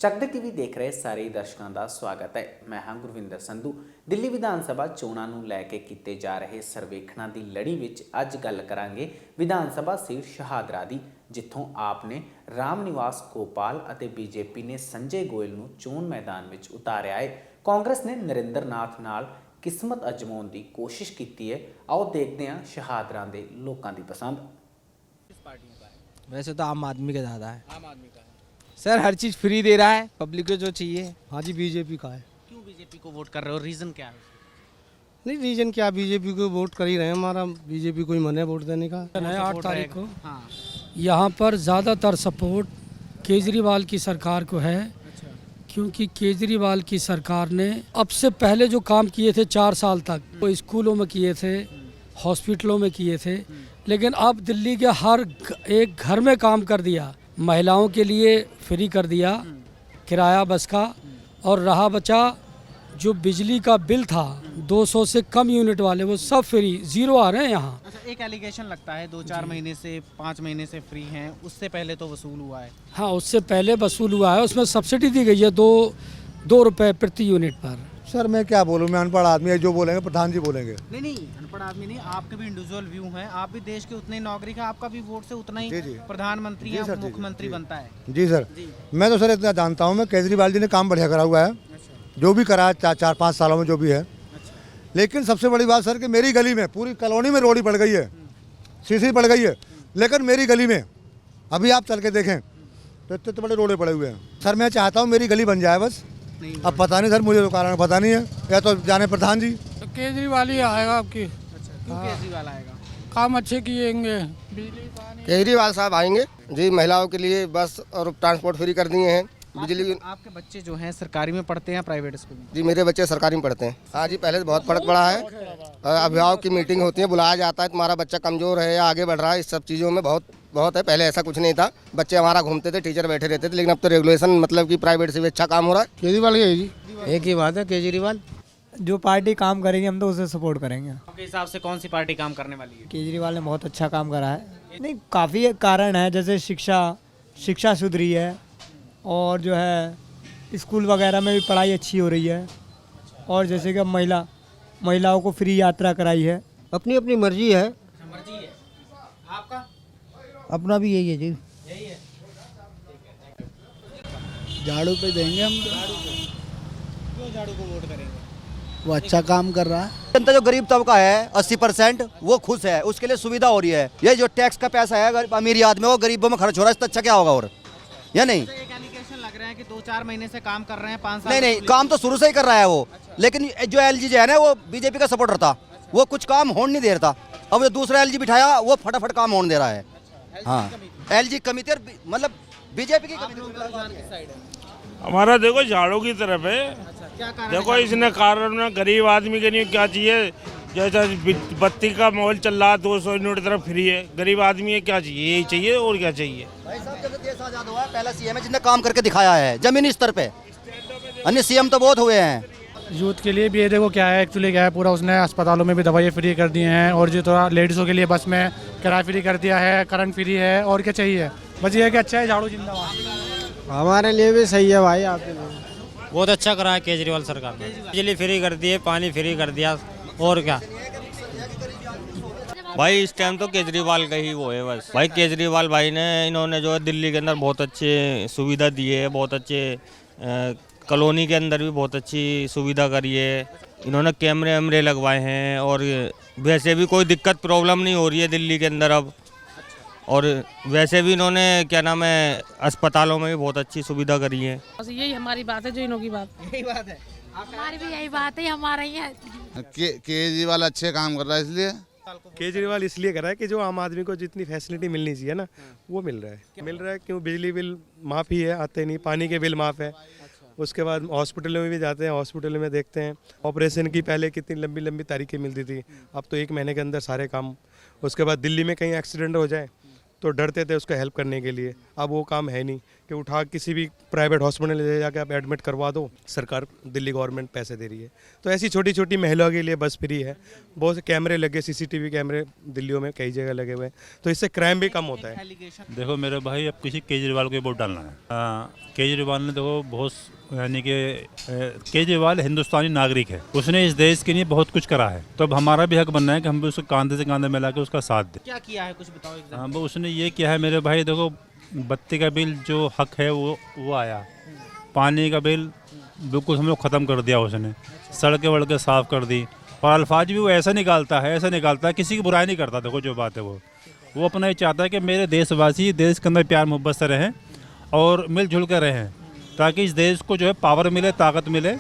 ਚੱਕਦੇ ਟੀਵੀ ਦੇਖ ਰਹੇ ਸਾਰੇ ਦਰਸ਼ਕਾਂ ਦਾ ਸਵਾਗਤ ਹੈ। ਮੈਂ ਹਾਂ ਗੁਰਵਿੰਦਰ ਸੰਧੂ। ਦਿੱਲੀ ਵਿਧਾਨ ਸਭਾ ਚੋਣਾਂ ਨੂੰ ਲੈ ਕੇ ਕੀਤੇ ਜਾ ਰਹੇ ਸਰਵੇਖਣਾਂ ਦੀ ਲੜੀ ਵਿੱਚ ਅੱਜ ਗੱਲ ਕਰਾਂਗੇ ਵਿਧਾਨ ਸਭਾ ਸੀਟ ਸ਼ਹਾਦਰਾ ਦੀ, ਜਿੱਥੋਂ ਆਪ ਨੇ ਰਾਮ ਨਿਵਾਸ ਗੋਪਾਲ ਅਤੇ ਬੀਜੇਪੀ ਨੇ ਸੰਜੇ ਗੋਇਲ ਨੂੰ ਚੋਣ ਮੈਦਾਨ ਵਿੱਚ ਉਤਾਰਿਆ ਹੈ। ਕਾਂਗਰਸ ਨੇ ਨਰਿੰਦਰ ਨਾਥ ਨਾਲ किस्मत अजमाउण की कोशिश की है। आओ देखते हैं शहादरा के लोगों की पसंद। किस पार्टियों का है? वैसे तो आम आदमी का ज़्यादा है। आम आदमी का है सर, हर चीज़ फ्री दे रहा है पब्लिक को जो चाहिए। हाँ जी, बीजेपी का है। क्यों बीजेपी को वोट कर रहे हो, रीज़न क्या है? नहीं, रीजन क्या, बीजेपी को वोट कर ही रहे हैं। हमारा बीजेपी को ही मन है वोट देने का। 8 तारीख को हाँ, यहाँ पर ज़्यादातर सपोर्ट केजरीवाल की सरकार को है, क्योंकि केजरीवाल की सरकार ने अब से पहले जो काम किए थे 4 साल तक, वो स्कूलों में किए थे, हॉस्पिटलों में किए थे, लेकिन अब दिल्ली के हर एक घर में काम कर दिया। महिलाओं के लिए फ्री कर दिया किराया बस का, और रहा बचा जो बिजली का बिल था 200 से कम यूनिट वाले, वो सब फ्री, ज़ीरो आ रहे हैं यहाँ। अच्छा, एक एलिगेशन लगता है 2-4 महीने से 5 महीने से फ्री हैं, उससे पहले तो वसूल हुआ है। हाँ, उससे पहले वसूल हुआ है, उसमें सब्सिडी दी गई है 2 रुपये प्रति यूनिट पर। सर मैं क्या बोलूँ, मैं अनपढ़ आदमी है, जो बोलेंगे प्रधान जी बोलेंगे। नहीं, अनपढ़ आदमी नहीं, आपके भी इंडिविजुअल व्यू हैं, आप भी देश के उतने नागरिक हैं, आपका भी वोट से उतना जी, ही जी। प्रधानमंत्री जी या सर, जी, मुख्यमंत्री जी। बनता है। जी सर, मैं तो सर इतना जानता हूँ, मैं केजरीवाल जी ने काम बढ़िया करा हुआ है, जो भी करा है 4-5 सालों में जो भी है। लेकिन सबसे बड़ी बात सर कि मेरी गली में पूरी कॉलोनी में रोड़ी पड़ गई है, सीसी पड़ गई है, लेकिन मेरी गली में अभी आप चल के देखें तो इतने बड़े रोड़े पड़े हुए हैं। सर मैं चाहता हूँ मेरी गली बन जाए बस। अब पता नहीं सर, मुझे तो कारण पता नहीं है, या तो जाने प्रधान जी। तो केजरीवाल ही आएगा आपकी। अच्छा, क्यों केजरीवाल आएगा? काम अच्छे किएंगे, बिजली पानी। केजरीवाल साहब आएंगे जी, महिलाओं के लिए बस और ट्रांसपोर्ट फ्री कर दिए हैं। बिजली आपके बच्चे जो हैं सरकारी में पढ़ते हैं प्राइवेट स्कूल में? जी, मेरे बच्चे सरकारी में पढ़ते हैं। हाँ जी, पहले से बहुत फर्क पड़ा है। अभिभावक की मीटिंग होती है, बुलाया जाता है तुम्हारा बच्चा कमज़ोर है या आगे बढ़ रहा है, इस सब चीज़ों में बहुत है। पहले ऐसा कुछ नहीं था, बच्चे हमारा घूमते थे, टीचर बैठे रहते थे, लेकिन अब तो रेगुलेशन मतलब कि प्राइवेट से भी अच्छा काम हो रहा है। केजरीवाल के जी, एक ही बात है, केजरीवाल जो पार्टी काम करेगी हम तो उसे सपोर्ट करेंगे। आपके हिसाब से कौन सी पार्टी काम करने वाली है? केजरीवाल ने बहुत अच्छा काम करा है। नहीं, काफ़ी कारण है, जैसे शिक्षा सुधरी है, और जो है स्कूल वगैरह में भी पढ़ाई अच्छी हो रही है, और जैसे कि महिलाओं को फ्री यात्रा कराई है। अपनी अपनी मर्जी है। मर्जी है आपका? अपना भी यही है जी। यही है। झाड़ू पे देंगे हम, क्यों झाड़ू को वोट करेंगे? वो अच्छा काम कर रहा है। जनता जो गरीब तबका है 80% वो खुश है, उसके लिए सुविधा हो रही है। ये जो टैक्स का पैसा है अमीर आदमी वो गरीबों में खर्च हो रहा है, इससे अच्छा क्या होगा? और या नहीं? एक एलिगेशन लग रहा है कि 2-4 महीने से काम कर रहे हैं, 5 साल नहीं, काम तो शुरू से ही कर रहा है वो। लेकिन जो एलजी जो है ना, वो बीजेपी का सपोर्टर था, वो कुछ काम होने नहीं दे रहा था। अब जो दूसरा एलजी बिठाया वो फटाफट काम होने दे रहा है। हाँ, एलजी कमिटी मतलब बीजेपी की कमिटी। हमारा देखो झाड़ू की तरफ है। क्या कारण देखो इसने कारण में गरीब आदमी के लिए क्या चाहिए, जैसा बत्ती का माहौल चल रहा है 200 यूनिट तरफ फ्री है, गरीब आदमी है क्या चाहिए, यही चाहिए और क्या चाहिए। भाई साहब जब देश आजाद हुआ है पहला सीएम है जिसने काम करके दिखाया है जमीनी स्तर पे, अन्य सीएम तो बहुत हुए हैं। यूथ के लिए भी ये देखो क्या है, एक्चुअली क्या है, पूरा उसने अस्पतालों में भी दवाइयाँ फ्री कर दी हैं, और जो थोड़ा लेडीज़ों के लिए बस में किराया फ्री कर दिया है, करंट फ्री है, और क्या चाहिए। बस ये है कि अच्छा है, झाड़ू जिंदाबाद। हमारे लिए भी सही है भाई, आपके लिए बहुत अच्छा करा है केजरीवाल सरकार ने। बिजली फ्री कर दी है, पानी फ्री कर दिया, और क्या भाई। इस टाइम तो केजरीवाल का ही वो है बस भाई। केजरीवाल भाई ने इन्होंने जो है दिल्ली के अंदर बहुत अच्छे सुविधा दी है, बहुत अच्छे कॉलोनी के अंदर भी बहुत अच्छी सुविधा करी है। इन्होंने कैमरे वैमरे लगवाए हैं, और वैसे भी कोई दिक्कत प्रॉब्लम नहीं हो रही है दिल्ली के अंदर अब। और वैसे भी इन्होंने क्या नाम है अस्पतालों में भी बहुत अच्छी सुविधा करी है। बस यही हमारी बात है, जो इनों की बात। यही बात है, हमारी भी यही बात है, हमारा ही है। केजरीवाल अच्छे काम कर रहा है, इसलिए केजरीवाल इसलिए कर रहा है कि जो आम आदमी को जितनी फैसिलिटी मिलनी चाहिए ना, वो मिल रहा है। क्यों? बिजली बिल माफ़ ही है, आते नहीं, पानी के बिल माफ़ है। उसके बाद हॉस्पिटलों में भी जाते हैं, हॉस्पिटल में देखते हैं ऑपरेशन की पहले कितनी लंबी लंबी तारीखें मिलती थी, अब तो 1 महीने के अंदर सारे काम। उसके बाद दिल्ली में कहीं एक्सीडेंट हो जाए तो डरते थे उसको हेल्प करने के लिए, अब वो काम है नहीं, कि उठा किसी भी प्राइवेट हॉस्पिटल ले जाके आप एडमिट करवा दो, सरकार दिल्ली गवर्नमेंट पैसे दे रही है। तो ऐसी छोटी छोटी महिलाओं के लिए बस फ्री है। बहुत से कैमरे लगे, CCTV कैमरे दिल्ली में कई जगह लगे हुए हैं, तो इससे क्राइम भी कम होता है। देखो मेरे भाई, अब किसी केजरीवाल को वोट डालना है। केजरीवाल ने देखो बहुत, यानी कि केजरीवाल हिंदुस्तानी नागरिक है, उसने इस देश के लिए बहुत कुछ करा है, तो अब हमारा भी हक बनना है कि हम भी उसको कांधे से कांधे मिला के उसका साथ दें। क्या किया है कुछ बताओ एकदम। हाँ, वो उसने ये किया है मेरे भाई, देखो बत्ती का बिल जो हक है वो आया, पानी का बिल बिल्कुल हम लोग ख़त्म कर दिया उसने, सड़कें वड़कें साफ़ कर दी, और अल्फाज भी वो ऐसा निकालता है किसी की बुराई नहीं करता। देखो जो बात है वो अपना ये चाहता है कि मेरे देशवासी देश के अंदर प्यार मोहब्बत से रहें और मिलजुल कर रहें, ताकि इस देश को जो है पावर मिले, ताकत मिले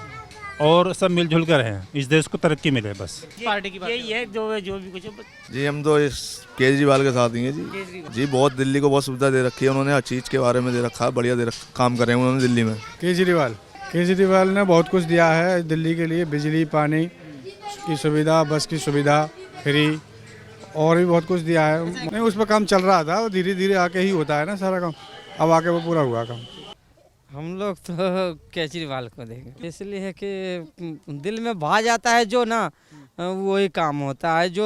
और सब मिलजुल कर रहें, इस देश को तरक्की मिले। बस पार्टी की बात यही है जो भी कुछ जी हम तो इस केजरीवाल के साथ ही हैं जी। बहुत दिल्ली को बहुत सुविधा दे रखी है उन्होंने, हर चीज़ के बारे में दे रखा है, बढ़िया काम कर रहे हैं उन्होंने दिल्ली में। केजरीवाल ने बहुत कुछ दिया है दिल्ली के लिए, बिजली पानी की सुविधा, बस की सुविधा फ्री, और भी बहुत कुछ दिया है। नहीं, उस पर काम चल रहा था, वो धीरे धीरे आके ही होता है ना सारा काम, अब आके वो पूरा हुआ काम। हम लोग तो केजरीवाल को देंगे, इसलिए है कि दिल में भा जाता है जो ना, वही काम होता है। जो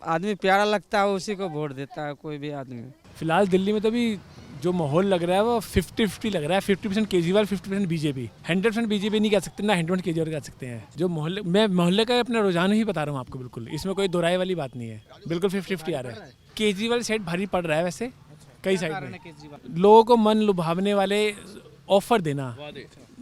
आदमी प्यारा लगता है उसी को वोट देता है कोई भी आदमी। फिलहाल दिल्ली में तो अभी जो माहौल लग रहा है वो 50-50 लग रहा है। 50% केजरीवाल, 50% बीजेपी। 100% बीजेपी नहीं कह सकते, ना 100% केजरीवाल कह सकते हैं। जो मोहल्ले, मैं मोहल्ले का अपना रुझान ही बता रहा हूँ आपको, बिल्कुल इसमें कोई दोराई वाली बात नहीं है, बिल्कुल 50-50 आ रहा है। केजरीवाल साइड भारी पड़ रहा है वैसे कई साइड में। लोगों को मन लुभावने वाले ऑफर देना,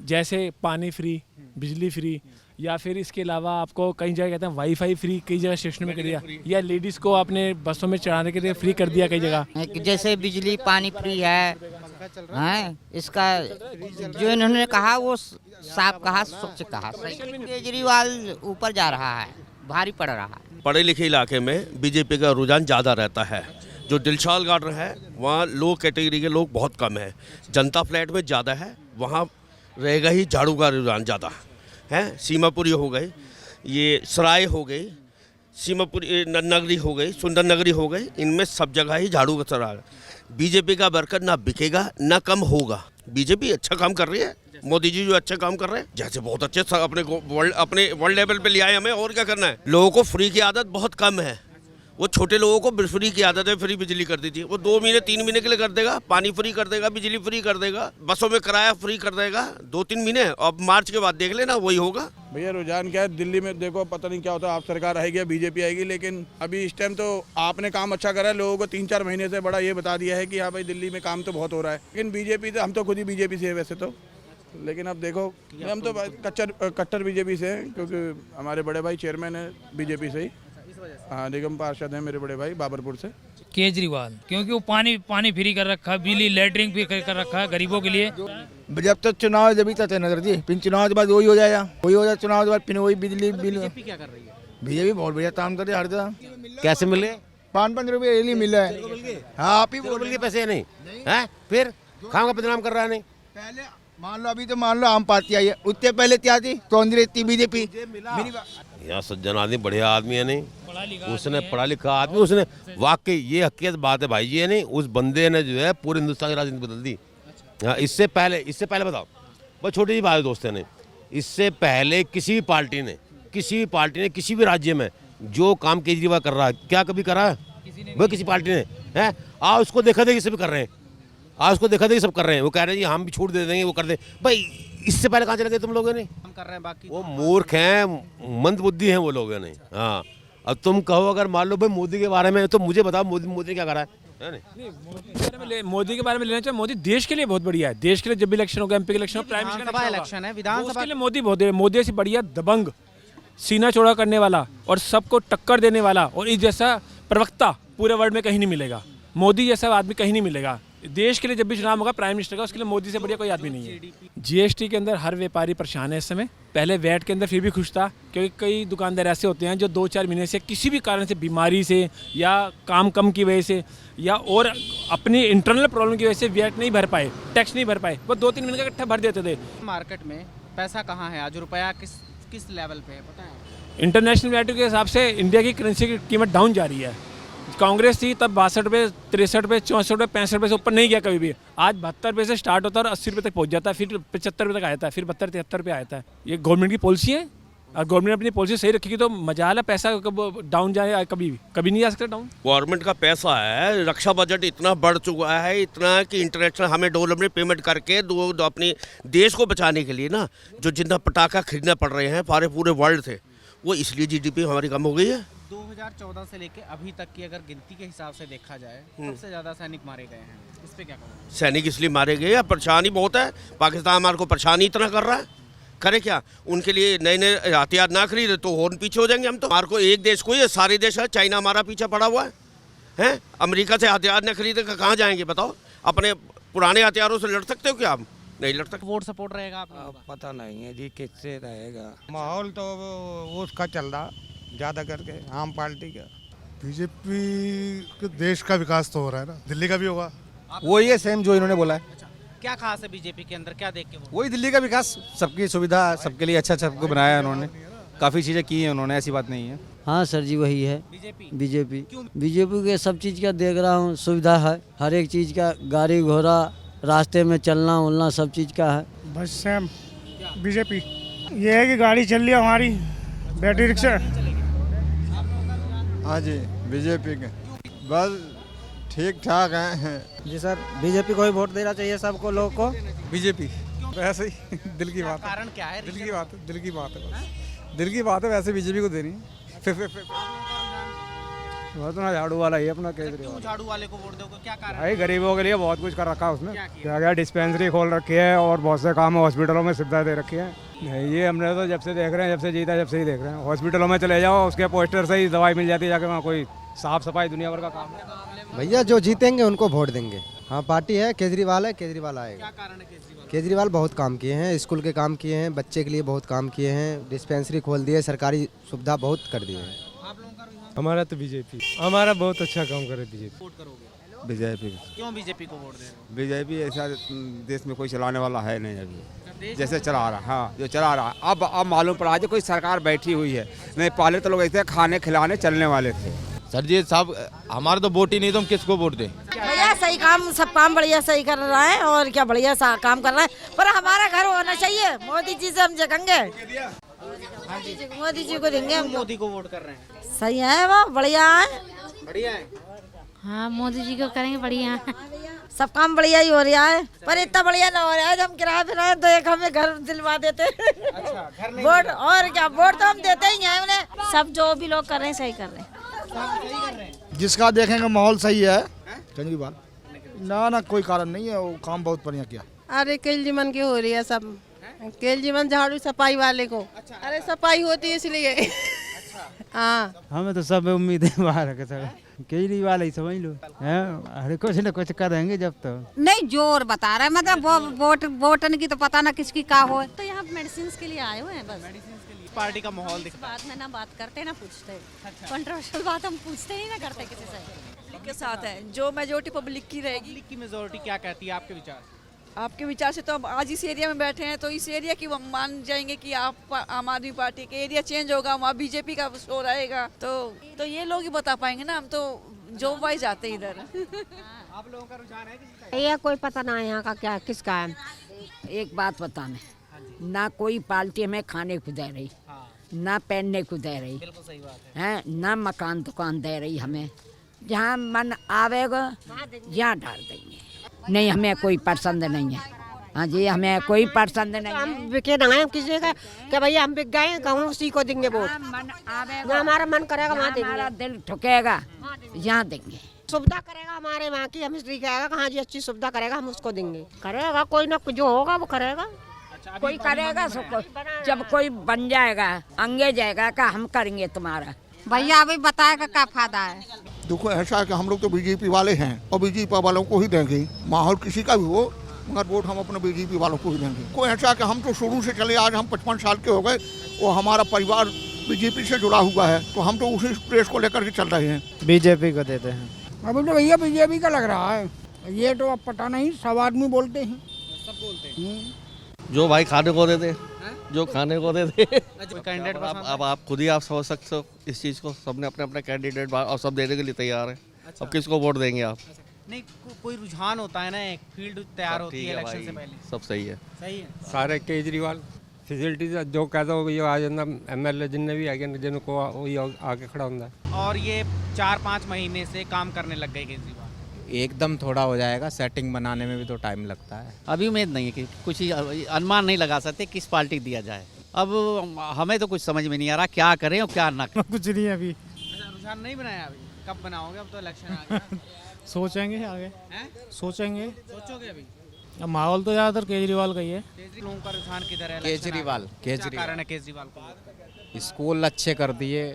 जैसे पानी फ्री, बिजली फ्री, या फिर इसके अलावा आपको कई जगह कहते हैं वाईफाई फ्री, कई जगह स्टेशन में कर दिया, या लेडीज़ को आपने बसों में चढ़ाने के लिए फ्री कर दिया कई जगह। जैसे बिजली पानी फ्री है, इसका जो इन्होंने कहा वो साफ कहा, स्वच्छ कहा। केजरीवाल ऊपर जा रहा है, भारी पड़ रहा है। पढ़े लिखे इलाके में बीजेपी का रुझान ज़्यादा रहता है। जो दिलशाद गार्डन है वहाँ लो कैटेगरी के लोग बहुत कम है, जनता फ्लैट में ज़्यादा है, वहाँ रहेगा ही झाड़ू का रुझान ज़्यादा है। सीमापुरी हो गई, ये सराय हो गई, सीमापुरी नगरी हो गई, सुंदर नगरी हो गई, इनमें सब जगह ही झाड़ू का सराय। बीजेपी का वर्कर ना बिकेगा ना कम होगा। बीजेपी अच्छा काम कर रही है, मोदी जी जो अच्छा काम कर रहे हैं, जैसे बहुत अच्छे अपने वर्ल्ड लेवल पे ले आए हमें, और क्या करना है। लोगों को फ्री की आदत बहुत कम है, वो छोटे लोगों को फ्री की आदत है, फ्री बिजली कर दी थी, वो 2 महीने 3 महीने के लिए कर देगा, पानी फ्री कर देगा, बिजली फ्री कर देगा, बसों में किराया फ्री कर देगा 2-3 महीने। अब मार्च के बाद देख लेना वही होगा। भैया रुझान क्या है दिल्ली में, देखो पता नहीं क्या होता है, आप सरकार आएगी बीजेपी आएगी, लेकिन अभी इस टाइम तो आपने काम अच्छा करा है, लोगों को 3-4 महीने से बड़ा ये बता दिया है कि हाँ भाई दिल्ली में काम तो बहुत हो रहा है। लेकिन बीजेपी तो, हम तो खुद ही बीजेपी से है वैसे तो, लेकिन अब देखो हम तो कट्टर बीजेपी से हैं, क्योंकि हमारे बड़े भाई चेयरमैन है बीजेपी से ही। हाँ, निगम पार्षद हैं मेरे बड़े भाई बाबरपुर से। केजरीवाल, क्योंकि वो पानी फ्री कर रखा है, बिजली लैटरिन फ्री कर रखा है गरीबों के लिए। जब तक चुनाव जब तक नजर जी, फिर चुनाव के बाद वही हो जाएगा, चुनाव के बाद फिर वही बिजली बिल। बीजेपी क्या कर रही है? बीजेपी बहुत बढ़िया काम कर रही है हर जगह। कैसे मिले? 5-5 रुपये डेली मिल रहा है। हाँ, आप ही बोल के पैसे नहीं है, फिर काम का बदनाम कर रहा है। नहीं पहले मान लो, अभी तो मान लो आम पार्टी आई है, उससे पहले क्या थी, कांग्रेस थी, बीजेपी। यहाँ सज्जन आदमी बढ़िया आदमी है, नहीं उसने पढ़ा लिखा आदमी, उसने वाकई ये हकीकत बात है भाई, ये नहीं उस बंदे ने जो है पूरे हिंदुस्तान की राजनीति बदल दी। हाँ, इससे पहले बताओ, बहुत छोटी सी बात है दोस्तों ने, इससे पहले किसी भी पार्टी ने किसी भी राज्य में जो काम केजरीवाल कर रहा है, क्या कभी करा है वो किसी पार्टी ने? है आज उसको देखा था कि सब कर रहे हैं, आज उसको देखा था कि सब कर रहे हैं, वो कह रहे हैं हम भी छूट दे देंगे, वो कर दे। भाई इससे पहले कहाँ चले गए तुम लोगों ने? हम कर रहे हैं, बाकी वो मूर्ख हैं, मंद बुद्धि हैं वो लोग नहीं। हाँ, अब तुम कहो अगर मान लो भाई मोदी के बारे में, तो मुझे बताओ मोदी ने क्या करा है? मोदी के बारे में लेना चाहिए। मोदी देश के लिए बहुत बढ़िया है, देश के लिए जब भी इलेक्शन होगा, MP के इलेक्शन, प्राइम मिनिस्टर विधानसभा इलेक्शन है, विधानसभा के लिए मोदी बहुत है। मोदी ऐसी बढ़िया दबंग, सीना चौड़ा करने वाला और सबको टक्कर देने वाला, और इस जैसा प्रवक्ता पूरे वर्ल्ड में कहीं नहीं मिलेगा। मोदी जैसा आदमी कहीं नहीं मिलेगा। देश के लिए जब भी चुनाव होगा प्राइम मिनिस्टर का, उसके लिए मोदी से बढ़िया कोई आदमी नहीं है। GST के अंदर हर व्यापारी परेशान है इस समय। पहले वैट के अंदर फिर भी खुश था, क्योंकि कई दुकानदार ऐसे होते हैं जो 2-4 महीने से किसी भी कारण से, बीमारी से या काम कम की वजह से या और अपनी इंटरनल प्रॉब्लम की वजह से वैट नहीं भर पाए, टैक्स नहीं भर पाए, वो 2-3 महीने का इकट्ठा भर देते थे। मार्केट में पैसा कहाँ है आज, रुपया किस लेवल पे है पता है? इंटरनेशनल वैल्यू के हिसाब से इंडिया की करेंसी की कीमत डाउन जा रही है। कांग्रेस थी तब 62 पे, 63 पे, 64 पे, 65 पे से ऊपर नहीं गया कभी भी। आज 72 पे से स्टार्ट होता है और 80 रुपये तक पहुंच जाता है, फिर 75 रुपये तक आता है, फिर 72, 73 पे आता है। ये गवर्नमेंट की पॉलिसी है और गवर्नमेंट अपनी पॉलिसी सही रखेगी तो मजाल है, पैसा कब डाउन जाए, कभी नहीं जा सकता डाउन। गवर्नमेंट का पैसा है, रक्षा बजट इतना बढ़ चुका है, इतना कि इंटरनेशनल हमें डॉलर में पेमेंट करके दो अपने देश को बचाने के लिए ना, जो जितना पटाखा खरीदना पड़ रहे हैं पूरे वर्ल्ड से, वो इसलिए जीडीपी हमारी कम हो गई है। 2014 से लेके अभी तक की अगर गिनती के हिसाब से देखा जाए सबसे ज्यादा सैनिक मारे गए हैं, इस पे क्या कहोगे? सैनिक इसलिए मारे गए या परेशानी बहुत है, पाकिस्तान हमारे को परेशानी इतना कर रहा है, करे क्या? उनके लिए नए नए हथियार ना खरीदे तो और पीछे हो जाएंगे हम तो। हमारे को एक देश को ये सारे देश है, चाइना हमारा पीछे पड़ा हुआ है, हैं? अमेरिका से हथियार न खरीदे कहाँ जाएंगे बताओ? अपने पुराने हथियारों से लड़ सकते हो क्या? आप नहीं लड़ सकते। वोट सपोर्ट रहेगा आप? पता नहीं है जी किससे रहेगा, माहौल तो उसका चल रहा ज़्यादा करके आम पार्टी का। बीजेपी के देश का विकास तो हो रहा है ना, दिल्ली का भी होगा। वो ये सेम जो इन्होंने बोला है। क्या खास है बीजेपी के अंदर, क्या देख के वोट? वही दिल्ली का विकास, सबकी सुविधा, सबके लिए अच्छा सबको बनाया है उन्होंने, काफ़ी चीज़ें की हैं उन्होंने, ऐसी बात नहीं है। हाँ सर जी वही है बीजेपी। बीजेपी के सब चीज़ का देख रहा हूँ, सुविधा है हर एक चीज़ का, गाड़ी घोड़ा रास्ते में चलना उलना सब चीज़ का है। बस सेम बीजेपी। ये है कि गाड़ी चल रही है हमारी, बैटरी रिक्शा। हाँ जी बीजेपी के बस ठीक ठाक हैं जी सर, बीजेपी को ही वोट देना चाहिए सबको, लोगों को। बीजेपी वैसे ही दिल की बात है, कारण क्या है? दिल की बात है, दिल की बात है, बस दिल की बात है, वैसे बीजेपी को देनी है। तो ना झाड़ू वाला ही अपना केजरीवाल। झाड़ू वाले को वोट दोगे, क्या कारण? भाई गरीबों के लिए बहुत कुछ कर रखा है उसने, क्या क्या डिस्पेंसरी खोल रखी है और बहुत से काम हॉस्पिटलों में सुविधा दे रखी है। ये हमने तो जब से देख रहे हैं, जब से जीता जब से ही देख रहे हैं, हॉस्पिटलों में चले जाओ उसके पोस्टर से ही दवाई मिल जाती है, जाके वहाँ कोई साफ सफाई दुनिया भर का काम है। भैया जो जीतेंगे उनको वोट देंगे। हाँ पार्टी है, केजरीवाल है, केजरीवाल आएगा। क्या कारण है केजरीवाल? केजरीवाल बहुत काम किए हैं, स्कूल के काम किए हैं, बच्चे के लिए बहुत काम किए हैं, डिस्पेंसरी खोल दिए, सरकारी सुविधा बहुत कर दी है। हमारा तो बीजेपी, हमारा बहुत अच्छा काम करे बीजेपी। वोट करोगे? बीजेपी क्यों बीजेपी को वोट दे रहे हो? बीजेपी ऐसा देश में कोई चलाने वाला है नहीं अभी, जैसे चला रहा। हाँ जो चला रहा, अब मालूम पड़ा है कोई सरकार बैठी हुई है, नहीं पहले तो लोग ऐसे खाने खिलाने चलने वाले थे। सर जी साहब हमारा तो वोट ही नहीं, तो हम किसको वोट दें? भैया सही काम, सब काम बढ़िया सही कर रहा है और क्या बढ़िया काम कर रहा है, पर हमारा घर होना चाहिए। मोदी जी से हम जगेंगे, मोदी जी को देंगे हम। मोदी को वोट कर रहे हैं? सही है, वो बढ़िया है, बढ़िया है। हाँ मोदी जी को करेंगे, बढ़िया सब काम बढ़िया ही हो रहा है, पर इतना बढ़िया ना हो रहा है। हम किराया पे रहे तो एक हमें घर दिलवा देते। अच्छा, घर नहीं वोट और क्या, वोट तो हम देते ही हैं उन्हें। सब जो भी लोग कर रहे हैं सही कर रहे हैं। जिसका देखेंगे माहौल सही है केजरीवाल। ना कोई कारण नहीं है, वो काम बहुत बढ़िया किया। अरे केजरीवाल की हो रही है सब, केजरीवाल झाड़ू सफाई वाले को। अरे सफाई होती है इसलिए। हाँ हमें तो सब उम्मीदें बाहर है सर, केजरीवाल ही समझ लो, अरे कुछ न कुछ करेंगे जब तो। नहीं जोर बता रहा है, मतलब वोटन की तो पता ना किसकी का हो। तो यहाँ मेडिसिन के लिए आए हुए हैं बस। पार्टी का माहौल दिख बाद में ना बात करते ना पूछते, कंट्रोवर्शियल बात हम पूछते ही ना करते किसी से। पब्लिक के साथ है, जो मेजोरिटी पब्लिक की रहेगी। पब्लिक की मेजोरिटी क्या कहती है आपके विचार? आपके विचार से तो हम आज इस एरिया में बैठे हैं, तो इस एरिया की मान जाएंगे कि आप आम आदमी पार्टी के एरिया चेंज होगा, वहाँ बीजेपी का शो रहेगा, तो ये लोग ही बता पाएंगे ना, हम तो जॉब वाइज जाते इधर। आप लोगों का रुझान है किसी? ये कोई पता ना है यहाँ का क्या किसका है। एक बात बताने, ना कोई पार्टी हमें खाने को दे रही, ना पहनने को दे रही, बिल्कुल सही बात है। ना मकान दुकान दे रही हमें। जहाँ मन आवेगा यहाँ डाल देंगे, नहीं हमें कोई पसंद नहीं है। हाँ जी हमें कोई पसंद नहीं है। हम बिके ना किसी का कि भैया हम बिक गए, कहूँ उसी को देंगे वोट। मन आवेगा, हमारा मन करेगा वहाँ देंगे, हमारा दिल ठुकेगा यहाँ देंगे। सुविधा करेगा हमारे वहाँ की, हम इसलिए कहेगा हाँ जी अच्छी सुविधा करेगा, हम उसको देंगे। करेगा कोई ना, जो होगा वो करेगा। कोई करेगा जब कोई बन जाएगा अंगे जाएगा का हम करेंगे तुम्हारा। भैया अभी बताएगा क्या फायदा है। देखो ऐसा है कि हम लोग तो बीजेपी वाले हैं और बीजेपी वालों को ही देंगे, माहौल किसी का भी हो, मगर वोट हम अपने बीजेपी वालों को ही देंगे। कोई ऐसा है कि हम तो शुरू से चले, आज हम 55 साल के हो गए, वो हमारा परिवार बीजेपी से जुड़ा हुआ है, तो हम तो उसी प्रेस को लेकर के चल रहे हैं। बीजेपी को देते हैं। अभी तो भैया बीजेपी का लग रहा है, ये तो अब पता नहीं, सब आदमी बोलते हैं, सब बोलते हैं। जो भाई खाने को देते जो खाने को देते। कैंडिडेट अब आप खुद ही आप समझ सकते हो इस चीज़ को, सबने अपने अपने कैंडिडेट और सब देने के लिए तैयार है। अब किसको वोट देंगे आप? नहीं कोई रुझान होता है ना, एक फील्ड तैयार होती है इलेक्शन से भाई, पहले। सब सही है। सही है। सारे केजरीवाल फैसिलिटीज जो कहता हो ये आ जाना, MLA जिनने भी आगे जिनको वही आगे खड़ा होता है। और ये 4-5 महीने से काम करने लग गए केजरीवाल। एकदम थोड़ा हो जाएगा, सेटिंग बनाने में भी तो टाइम लगता है। अभी उम्मीद नहीं है कि कुछ ही अनुमान नहीं लगा सकते किस पार्टी दिया जाए। अब हमें तो कुछ समझ में नहीं आ रहा क्या करें और क्या ना करें। कुछ नहीं अभी, रुझान नहीं बनाया अभी, कब बनाओगे? अब तो इलेक्शन आ गया। सोचेंगे आगे। हैं? सोचेंगे। सोचोगे अभी? अब माहौल तो ज़्यादातर केजरीवाल का ही है। लोगों का रुझान किधर है? केजरीवाल क्या कारण है केजरीवाल को? स्कूल अच्छे कर दिए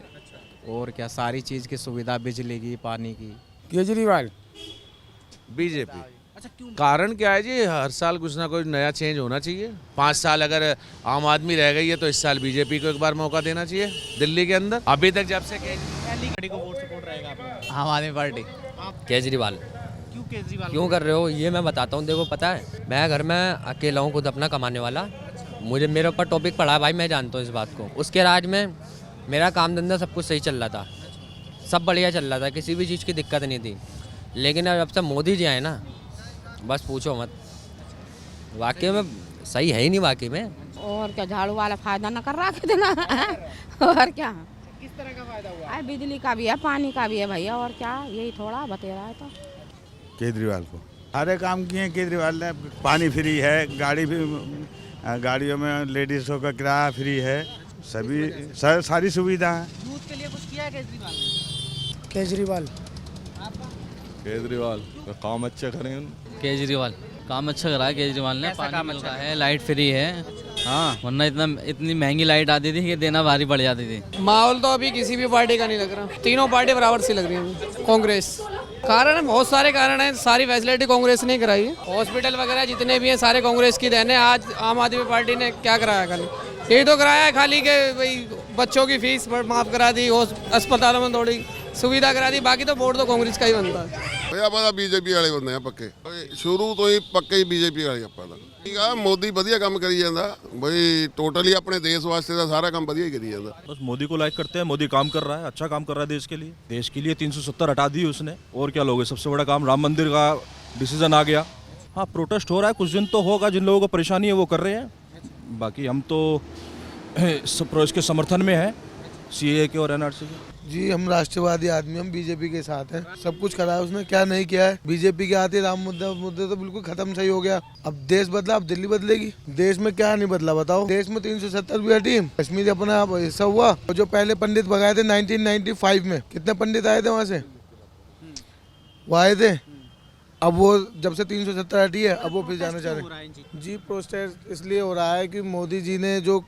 और क्या सारी चीज़ की सुविधा, बिजली की, पानी की। केजरीवाल। बीजेपी। अच्छा क्यों? कारण क्या है जी, हर साल कुछ ना कुछ नया चेंज होना चाहिए। 5 साल अगर आम आदमी रह गई है तो इस साल बीजेपी को एक बार मौका देना चाहिए दिल्ली के अंदर। अभी तक जब से केजरीवाल को वोट सपोर्ट रहेगा आप लोगों का? आम आदमी पार्टी। केजरीवाल। क्यों केजरीवाल? क्यों कर रहे हो ये मैं बताता हूँ। देखो पता है मैं घर में अकेला हूँ, खुद अपना कमाने वाला। मुझे मेरे ऊपर टॉपिक पड़ा है भाई, मैं जानता हूँ इस बात को। उसके राज में मेरा काम धंधा सब कुछ सही चल रहा था, सब बढ़िया चल रहा था, किसी भी चीज़ की दिक्कत नहीं थी। लेकिन अब से मोदी जी आए ना, बस पूछो मत, वाकई में सही है ही नहीं वाकई में। और क्या झाड़ू वाला फायदा न कर रहा कितना और क्या? किस तरह का फायदा हुआ? बिजली का भी है, पानी का भी है भैया, और क्या यही थोड़ा बतेरा है। तो केजरीवाल को सारे काम किए केजरीवाल ने। पानी फ्री है, गाड़ी भी, गाड़ियों में लेडीज़ों का किराया फ्री है, सभी सारी सुविधा है। यूथ के लिए कुछ किया है केजरीवाल ने? केजरीवाल। केजरीवाल काम अच्छा करें। केजरीवाल काम अच्छा करा है केजरीवाल ने। पानी मिल रहा है, लाइट फ्री है। हाँ, वरना इतनी महंगी लाइट आती थी कि देना भारी पड़ जाती थी। माहौल तो अभी किसी भी पार्टी का नहीं लग रहा, तीनों पार्टी बराबर सी लग रही है। कांग्रेस कारण है, बहुत सारे कारण हैं। सारी फैसिलिटी कांग्रेस ने कराई है। हॉस्पिटल वगैरह जितने भी हैं सारे कांग्रेस की देन है। आज आम आदमी पार्टी ने क्या कराया? खाली यही तो कराया है खाली के भाई बच्चों की फीस माफ़ करा दी, अस्पतालों में थोड़ी सुविधा करा दी, बाकी तो वोट तो कांग्रेस का ही बनता है। भैया पता बीजेपी वाले बंदे हैं पक्के, शुरू तो ही पक्के ही बीजेपी वाले ਆਪਾਂ ਦਾ। ਠੀਕ ਆ ਮੋਦੀ ਵਧੀਆ ਕੰਮ ਕਰੀ ਜਾਂਦਾ ਬਈ, ਟੋਟਲੀ ਆਪਣੇ ਦੇਸ਼ ਵਾਸਤੇ ਦਾ ਸਾਰਾ ਕੰਮ ਵਧੀਆ ਹੀ ਕਰੀ ਜਾਂਦਾ। बस मोदी को लाइक करते हैं, मोदी काम कर रहा है, अच्छा काम कर रहा है देश के लिए। देश के लिए 370 हटा दी उसने, और क्या लोगे। सबसे बड़ा काम राम मंदिर का डिसीजन आ गया। हाँ प्रोटेस्ट हो रहा है, कुछ दिन तो होगा, जिन लोगों को परेशानी है वो कर रहे हैं। बाकी हम तो इसके समर्थन में है, CAA के और NRC के। जी हम राष्ट्रवादी आदमी, हम बीजेपी के साथ हैं। सब कुछ करा है उसने, क्या नहीं किया है। बीजेपी के आते राम मुद्दे तो बिल्कुल खत्म सही हो गया। अब देश बदला, अब दिल्ली बदलेगी। देश में क्या नहीं बदला बताओ? देश में 370 भी हटी, कश्मीर अपना हिस्सा हुआ। और जो पहले पंडित भगाए थे 1995 में, कितने पंडित आए थे वहाँ से? वो आए थे। अब वो जब से 370 हटी है, अब वो फिर जाना चाह रहे हैं। जी प्रोटेस्ट इसलिए हो रहा है कि मोदी जी ने जो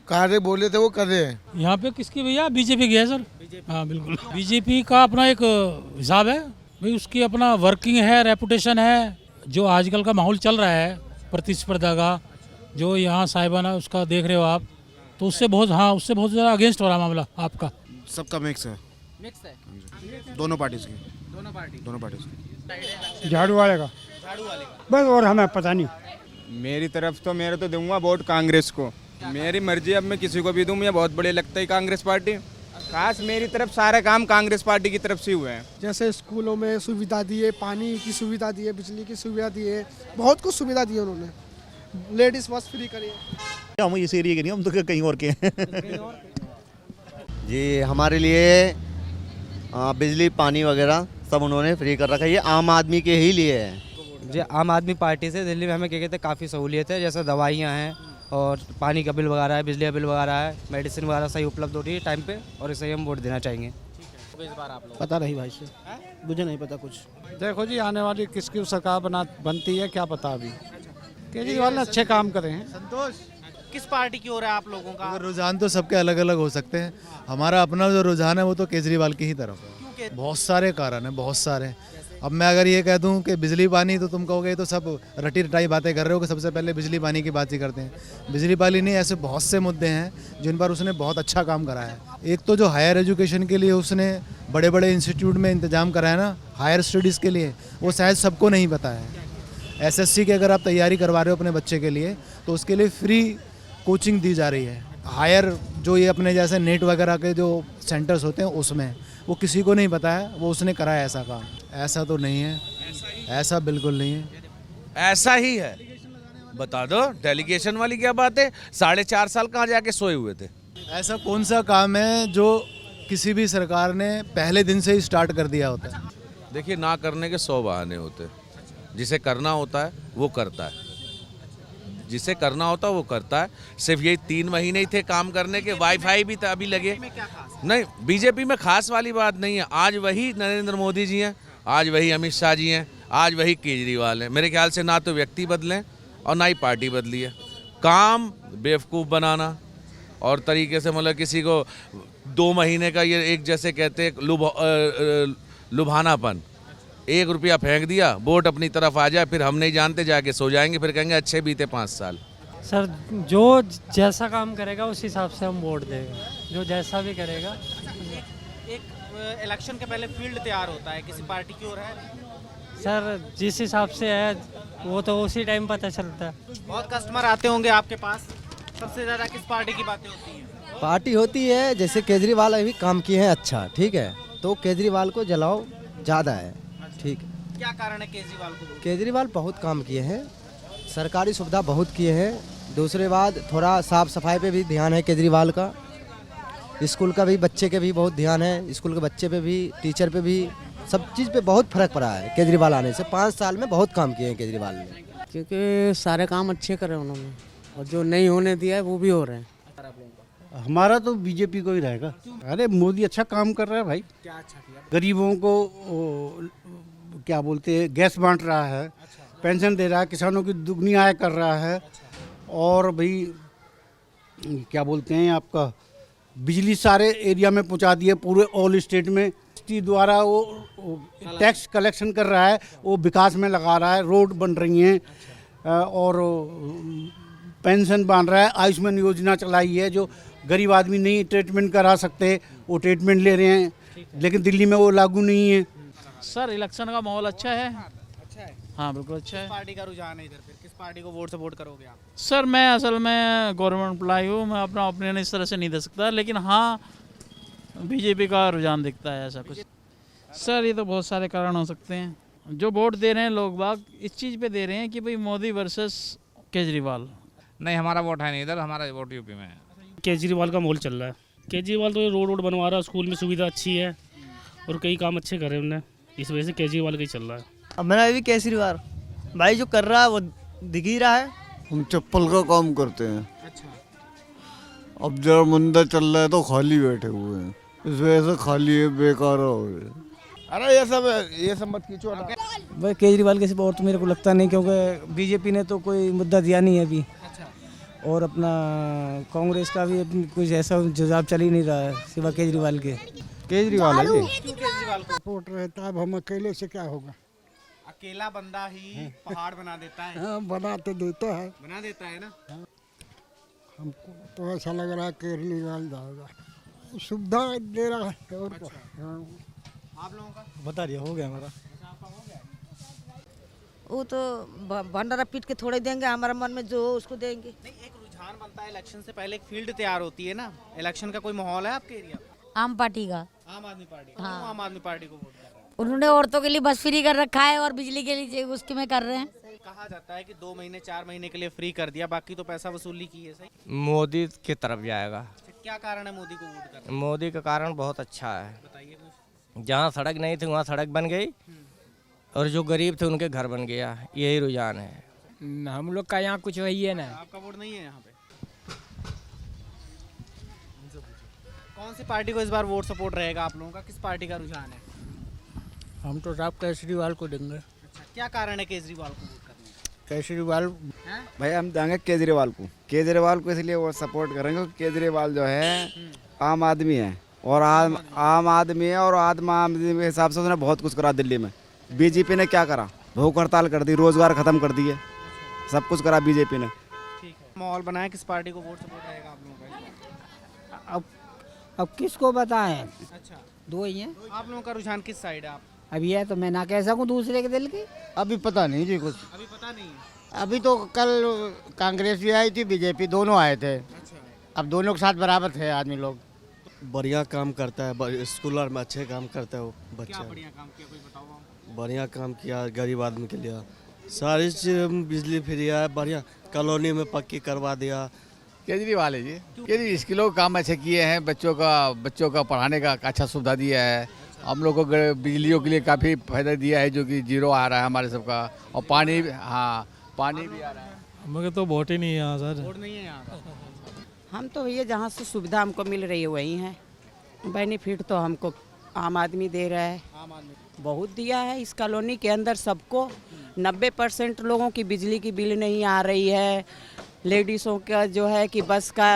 कार्य बोले थे वो कर रहे हैं। यहाँ पे किसकी भैया? बीजेपी की है सर। हाँ बिल्कुल, बीजेपी का अपना एक हिसाब है भाई, उसकी अपना वर्किंग है, रेपुटेशन है। जो आजकल का माहौल चल रहा है प्रतिस्पर्धा का, जो यहाँ साहिबाना उसका देख रहे हो आप, तो उससे बहुत, हाँ उससे बहुत ज़्यादा अगेंस्ट हो रहा मामला आपका। सबका मिक्स है। मिक्स है दोनों पार्टीज की। दोनों पार्टीज की। झाड़ू वाले का। झाड़ू वाले का बस, और हमें पता नहीं। मेरी तरफ तो मेरा तो दूंगा वोट कांग्रेस को। मेरी मर्जी, अब मैं किसी को भी दूं, मुझे बहुत बढ़िया लगता है कांग्रेस पार्टी। खास मेरी तरफ सारे काम कांग्रेस पार्टी की तरफ से हुए हैं। जैसे स्कूलों में सुविधा दी है, पानी की सुविधा दी है, बिजली की सुविधा दी है, बहुत कुछ सुविधा दी है उन्होंने। लेडीज बस फ्री करी है। हम इस एरिया के नहीं, हम तो कहीं और के जी हमारे लिए बिजली पानी वगैरह सब उन्होंने फ्री कर रखा है। ये आम आदमी के ही लिए है। जी आम आदमी पार्टी से दिल्ली में हमें क्या कहते हैं काफ़ी सहूलियत है। जैसे दवाइयाँ हैं और पानी का बिल वगैरह है, बिजली का बिल वगैरह है, मेडिसिन वगैरह सही उपलब्ध हो रही है टाइम पे, और इसे हम वोट देना चाहेंगे। इस बार आप लोग? पता नहीं भाई से, मुझे नहीं पता कुछ। देखो जी आने वाली किसकी सरकार बनती है क्या पता अभी। केजरीवाल ने अच्छे काम करे हैं। संतोष, किस पार्टी की ओर है आप लोगों का? रुझान तो सबके अलग अलग हो सकते हैं। हमारा अपना जो रुझान है वो तो केजरीवाल की ही तरफ है। बहुत सारे कारण हैं, बहुत सारे। अब मैं अगर ये कह दूं कि बिजली पानी, तो तुम कहोगे तो सब रटी रटाई बातें कर रहे हो कि सबसे पहले बिजली पानी की बात ही करते हैं। बिजली पानी नहीं, ऐसे बहुत से मुद्दे हैं जिन पर उसने बहुत अच्छा काम करा है। एक तो जो हायर एजुकेशन के लिए उसने बड़े बड़े इंस्टीट्यूट में इंतजाम कराया ना, हायर स्टडीज़ के लिए, वो शायद सबको नहीं पता है। SSC की अगर आप तैयारी करवा रहे हो अपने बच्चे के लिए, तो उसके लिए फ्री कोचिंग दी जा रही है। हायर जो ये अपने जैसे नेट वगैरह के जो सेंटर्स होते हैं उसमें, वो किसी को नहीं पता है, वो उसने करा है ऐसा काम। ऐसा तो नहीं है, ऐसा बिल्कुल नहीं है। ऐसा ही है, बता दो। डेलीगेशन वाली क्या बात है? 4.5 साल कहाँ जाके सोए हुए थे? ऐसा कौन सा काम है जो किसी भी सरकार ने पहले दिन से ही स्टार्ट कर दिया होता है? देखिए, ना करने के 100 बहाने होते हैं। जिसे करना होता है वो करता है, जिसे करना होता है वो करता है। सिर्फ यही 3 महीने ही थे काम करने के, वाईफाई भी अभी लगे नहीं। बीजेपी में खास वाली बात नहीं है। आज वही नरेंद्र मोदी जी हैं, आज वही अमित शाह जी हैं, आज वही केजरीवाल हैं। मेरे ख्याल से ना तो व्यक्ति बदले और ना ही पार्टी बदली है। काम बेवकूफ़ बनाना और तरीके से मतलब किसी को 2 महीने का ये एक जैसे कहते हैं लुभानापन, 1 रुपया फेंक दिया, वोट अपनी तरफ आ जाए, फिर हम नहीं जानते, जाके सो जाएंगे, फिर कहेंगे अच्छे बीते 5 साल। सर जो जैसा काम करेगा उस हिसाब से हम वोट देंगे, जो जैसा भी करेगा। एक इलेक्शन के पहले फील्ड तैयार होता है, किसी पार्टी की ओर है सर जिस हिसाब से है वो तो उसी टाइम पता चलता है। बहुत कस्टमर आते होंगे आपके पास, सबसे ज़्यादा किस पार्टी की बातें होती हैं? पार्टी होती है, जैसे केजरीवाल अभी काम किए हैं अच्छा, ठीक है, तो केजरीवाल को जलाओ ज़्यादा है, ठीक है। क्या कारण है केजरीवाल को? केजरीवाल बहुत काम किए हैं, सरकारी सुविधा बहुत किए हैं। दूसरे बात थोड़ा साफ सफाई पे भी ध्यान है केजरीवाल का। स्कूल का भी, बच्चे के भी बहुत ध्यान है, स्कूल के बच्चे पे भी, टीचर पे भी, सब चीज़ पे बहुत फर्क पड़ा है केजरीवाल आने से। 5 साल में बहुत काम किए हैं केजरीवाल ने, क्योंकि सारे काम अच्छे करे उन्होंने, और जो नहीं होने दिया है वो भी हो रहे हैं। हमारा तो बीजेपी को ही रहेगा। अरे मोदी अच्छा काम कर रहा है भाई। क्या अच्छा किया? गरीबों को क्या बोलते हैं, गैस बांट रहा है, पेंशन दे रहा है, किसानों की दुगनी आय कर रहा है, और भाई क्या बोलते हैं आपका बिजली सारे एरिया में पहुंचा दिए, पूरे ऑल स्टेट में। द्वारा वो टैक्स कलेक्शन कर रहा है, वो विकास में लगा रहा है, रोड बन रही हैं और पेंशन बांध रहा है, आयुष्मान योजना चलाई है, जो गरीब आदमी नहीं ट्रीटमेंट करा सकते वो ट्रीटमेंट ले रहे हैं, लेकिन दिल्ली में वो लागू नहीं है। सर इलेक्शन का माहौल अच्छा है। अच्छा है? हाँ बिल्कुल अच्छा है। पार्टी का रुझान है इधर, फिर किस पार्टी को वोट सपोर्ट करोगे आप? सर मैं असल में गवर्नमेंट एम्प्लॉय हूँ, मैं अपना ओपिनियन इस तरह से नहीं दे सकता, लेकिन हाँ बीजेपी का रुझान दिखता है ऐसा कुछ। सर ये तो बहुत सारे कारण हो सकते हैं, जो वोट दे रहे हैं लोग बाग इस चीज़ पे दे रहे हैं कि भाई मोदी वर्सेस केजरीवाल। नहीं, हमारा वोट है नहीं इधर, हमारा वोट यूपी में है। केजरीवाल का माहौल चल रहा है। केजरीवाल तो रोड बनवा रहा है, स्कूल में सुविधा अच्छी है और कई काम अच्छे करे उन्होंने, इस वजह से केजरीवाल का ही चल रहा है। अब मेरा भी केजरीवाल भाई जो कर रहा है वो दिख ही रहा है। हम चप्पल का काम करते हैं। अच्छा। अब जरा मंदा चल रहा है तो खाली बैठे हुए हैं, इस वजह से खाली है, बेकार हो गए। अरे ये सब मत खींचो ना। भाई केजरीवाल के सिवा और तो मेरे को लगता नहीं, क्योंकि बीजेपी ने तो कोई मुद्दा दिया नहीं है अभी, और अपना कांग्रेस का भी कुछ ऐसा जवाब चल ही नहीं रहा है सिवा केजरीवाल के। केजरीवाल है क्यों केजरीवाल को? सपोर्ट रहता है, अब हम अकेले से क्या होगा। अकेला बंदा ही पहाड़ बना देता है। हाँ, बना तो देता है, बना देता है ना। हमको तो ऐसा लग रहा है केजरीवाल जाएगा, सुविधा दे रहा है और क्या। आप लोगों का बता दिया, हो गया हमारा। वो तो भंडारा पीट के थोड़े देंगे, हमारे मन में जो उसको देंगे। नहीं, एक रुझान बनता है इलेक्शन से पहले, एक फील्ड तैयार होती है ना। इलेक्शन का कोई माहौल है आपके एरिया? आम पार्टी का। आम आदमी पार्टी। हाँ। क्यों आम आदमी पार्टी को वोट कर रहे हैं? उन्होंने औरतों के लिए बस फ्री कर रखा है और बिजली के लिए उसके में कर रहे हैं। कहा जाता है कि 2 महीने 4 महीने के लिए फ्री कर दिया, बाकी तो पैसा वसूली की है। सही? मोदी की तरफ जाएगा। क्या कारण है मोदी को वोट करना? मोदी का कारण बहुत अच्छा है। बताइए कुछ। जहाँ सड़क नहीं थी वहाँ सड़क बन गई, और जो गरीब थे उनके घर बन गया, यही रुझान है। हम लोग का यहाँ कुछ वही है ना। आपका वोट नहीं है यहाँ पे? कौन सी पार्टी को इस बार वोट सपोर्ट रहेगा आप लोगों का? किस पार्टी का रुझान है? हम तो साहब केजरीवाल को देंगे। अच्छा, क्या कारण है केजरीवाल को वोट करने का? केजरीवाल भाई हम देंगे केजरीवाल को। केजरीवाल को इसलिए वो सपोर्ट करेंगे, केजरीवाल जो है आम आदमी है, और आम आदमी है, और आम आदमी के हिसाब से उसने बहुत कुछ करा दिल्ली में। बीजेपी ने क्या करा? भूख हड़ताल कर दी, रोजगार खत्म कर दिए, सब कुछ करा बीजेपी ने। ठीक है, माहौल बनाया, किस पार्टी को वोट सपोर्ट रहेगा आप लोगों का? अब किसको बताएं, अच्छा, 2 ही हैं। आप लोगों का रुझान किस साइड है? आप अब ये तो मैं ना कह सकूं दूसरे के दिल की। अभी पता नहीं जी कुछ। अभी पता नहीं है। अभी तो कल कांग्रेस भी आई थी, बीजेपी दोनों आए थे। अब दोनों के साथ बराबर थे आदमी लोग। बढ़िया काम करता है, स्कूल में अच्छे काम करता है वो बच्चा। क्या बढ़िया काम किया, कोई बताओ। बढ़िया काम किया गरीब आदमी के लिए, सारी चीज बिजली फ्री है, बढ़िया कॉलोनी में पक्की करवा दिया। केजरीवाल है जी। केजरी स्कूलों का काम अच्छे किए हैं, बच्चों का पढ़ाने का अच्छा सुविधा दिया है। हम लोग को बिजलियों के लिए काफ़ी फायदा दिया है, जो कि जीरो आ रहा है हमारे सबका। और पानी, हाँ पानी भी आ रहा है। मगर तो वोट ही नहीं है यहाँ सर। वोट नहीं है यहाँ। हम तो भैया जहाँ से सुविधा हमको मिल रही है वही है। बेनिफिट तो हमको आम आदमी दे रहा है, बहुत दिया है। इस कॉलोनी के अंदर सबको 90% लोगों की बिजली की बिल नहीं आ रही है। लेडीज़ों का जो है कि बस का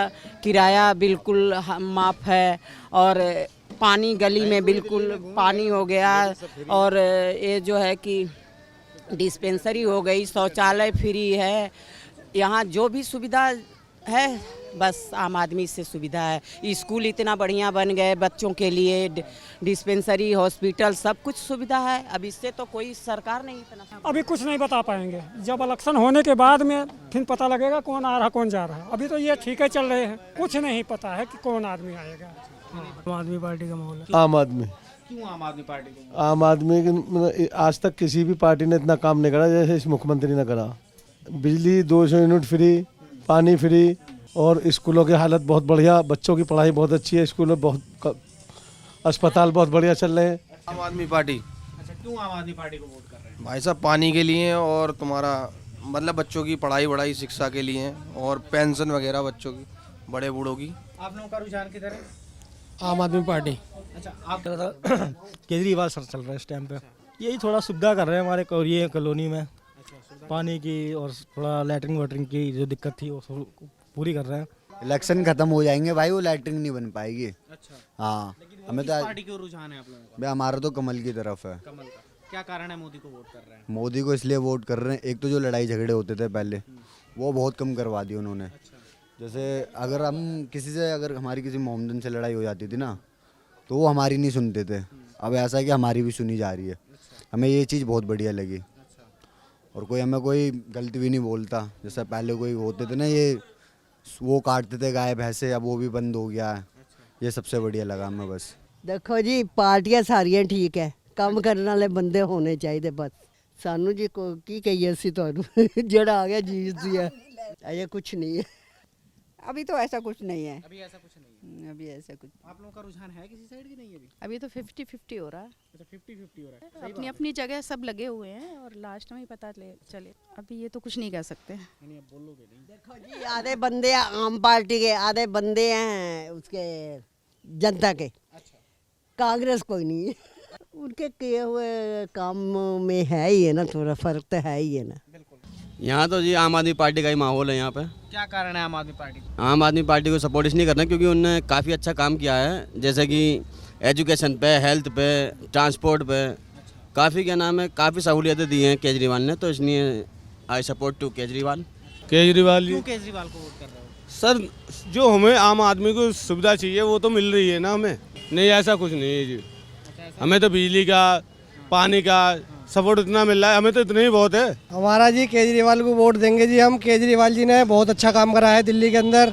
किराया बिल्कुल माफ़ है, और पानी गली में बिल्कुल पानी हो गया, और ये जो है कि डिस्पेंसरी हो गई, शौचालय फ्री है। यहाँ जो भी सुविधा है बस आम आदमी से सुविधा है। स्कूल इतना बढ़िया बन गए बच्चों के लिए, डिस्पेंसरी, हॉस्पिटल, सब कुछ सुविधा है। अब इससे तो कोई सरकार नहीं इतना। अभी कुछ नहीं बता पाएंगे, जब इलेक्शन होने के बाद में फिर पता लगेगा कौन आ रहा कौन जा रहा। अभी तो ये ठीक है चल रहे हैं, कुछ नहीं पता है कि कौन आदमी आएगा। आम आदमी पार्टी का माहौल है। आम आदमी। क्यों आम आदमी पार्टी को? आम आदमी मतलब आज तक किसी भी पार्टी ने इतना काम नहीं करा जैसे इस मुख्यमंत्री ने करा। बिजली 200 यूनिट फ्री, पानी फ्री, और स्कूलों की हालत बहुत बढ़िया, बच्चों की पढ़ाई बहुत अच्छी है, स्कूल में बहुत, अस्पताल बहुत बढ़िया चल रहे हैं। आम आदमी पार्टी। अच्छा, क्यों आम आदमी पार्टी को वोट कर रहे हैं? भाई साहब पानी के लिए और तुम्हारा मतलब बच्चों की पढ़ाई शिक्षा के लिए, और पेंशन वगैरह बच्चों की, बड़े बूढ़ों की। आप लोगों का रुझान किधर है? आम आदमी पार्टी। अच्छा, आप केजरीवाल सर चल रहा है इस टाइम पे। यही थोड़ा सुविधा कर रहे हैं हमारे ये कॉलोनी में, पानी की और थोड़ा लैटरिन वाटरिंग की जो दिक्कत थी वो पूरी कर रहे हैं। इलेक्शन खत्म हो जाएंगे भाई, वो लैटरिन नहीं बन पाएगी। अच्छा। हाँ, हमें तो पार्टी की रुझान है आप लोगों का? हमारा तो कमल की तरफ है। कमल का क्या कारण है मोदी को वोट कर रहे हैं? मोदी को इसलिए वोट कर रहे हैं, एक तो जो लड़ाई झगड़े होते थे पहले वो बहुत कम करवा दिए उन्होंने। जैसे अगर हमारी किसी मोहम्मदन से लड़ाई हो जाती थी ना, तो वो हमारी नहीं सुनते थे। अब ऐसा है कि हमारी भी सुनी जा रही है। हमें ये चीज़ बहुत बढ़िया लगी, और कोई गलती भी नहीं बोलता। जैसे पहले कोई होते थे ना, ये वो काटते थे गाय भैंसे, अब वो भी बंद हो गया है। ये सबसे बढ़िया लगा हमें। बस देखो जी, पार्टियां सारियां ठीक है, काम करने वाले बंदे होने चाहिए। बस सानू जी को की कहिए सी तुहानू जड़ा आ गया जीत दिया, ये कुछ नहीं है। अभी तो ऐसा कुछ नहीं है। अभी ऐसा कुछ नहीं है। अभी ऐसा कुछ। आप लोगों का रुझान है किसी साइड की? नहीं है अभी तो 50-50 हो रहा है। अच्छा, 50-50 हो रहा है। अपनी अपनी जगह सब लगे हुए हैं, और लास्ट में ही पता चले। अभी ये तो कुछ नहीं कह सकते। नहीं, अब बोलोगे नहीं। देखो जी, आधे बंदे आम पार्टी के, आधे बंदे हैं उसके जनता के। अच्छा। कांग्रेस कोई नहीं है। उनके किए हुए काम में है ही है ना, थोड़ा फर्क तो है ही है ना। यहाँ तो जी आम आदमी पार्टी का ही माहौल है यहाँ पे। क्या कारण है आम आदमी पार्टी को? आम आदमी पार्टी को सपोर्ट इसलिए करना क्योंकि उन्होंने काफ़ी अच्छा काम किया है, जैसे कि एजुकेशन पे, हेल्थ पे, ट्रांसपोर्ट पे, काफ़ी काफ़ी सहूलियतें दी हैं केजरीवाल ने, तो इसलिए I support to Kejriwal. Kejriwal को वोट कर रहे हो? सर जो हमें आम आदमी को सुविधा चाहिए वो तो मिल रही है ना हमें। नहीं ऐसा कुछ नहीं है जी, हमें तो बिजली का, पानी का सपोर्ट इतना मिल रहा है, हमें तो इतना ही बहुत है। हमारा जी केजरीवाल को वोट देंगे जी हम। केजरीवाल जी ने बहुत अच्छा काम करा है दिल्ली के अंदर।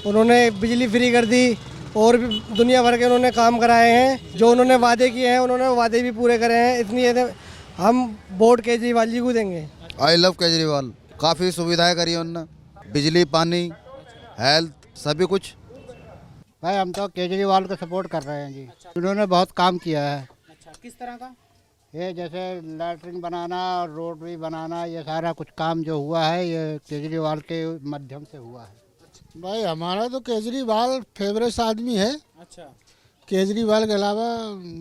उन्होंने बिजली फ्री कर दी, और भी दुनिया भर के उन्होंने काम कराए हैं। जो उन्होंने वादे किए हैं उन्होंने वादे भी पूरे करे हैं। इसलिए हम वोट केजरीवाल जी को देंगे। I love Kejriwal. काफ़ी सुविधाएं करी उन्होंने, बिजली, पानी, हेल्थ, सभी कुछ। भाई हम तो केजरीवाल को सपोर्ट कर रहे हैं जी। उन्होंने बहुत काम किया है। अच्छा, किस तरह का? ये जैसे लैटरिन बनाना और रोड भी बनाना, ये सारा कुछ काम जो हुआ है ये केजरीवाल के माध्यम से हुआ है। भाई हमारा तो केजरीवाल फेवरेट आदमी है। अच्छा। केजरीवाल के अलावा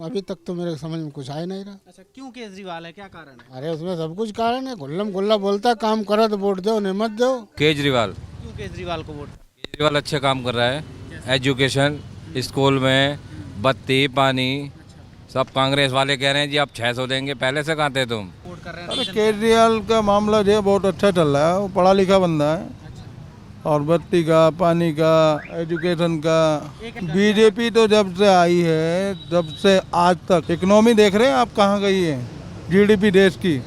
अभी तक तो मेरे समझ में कुछ आ ही नहीं रहा। अच्छा, क्यों केजरीवाल है, क्या कारण है? अरे उसमें सब कुछ कारण है। गुल्लम गुल्ला बोलता, काम करो तो वोट दो, नहीं मत दो। केजरीवाल। क्यों केजरीवाल को वोट? केजरीवाल अच्छे काम कर रहा है, एजुकेशन, स्कूल में बत्ती, पानी, सब कांग्रेस वाले कह रहे हैं जी आप 600 देंगे, पहले से कहाँ थे तुम? अरे केजरीवाल का मामला जो बहुत अच्छा चल रहा है, वो पढ़ा लिखा बंदा है, और बत्ती का, पानी का, एजुकेशन का। बीजेपी तो जब से आई है तब से आज तक इकोनॉमी देख रहे हैं आप कहाँ गई है। जीडीपी देश की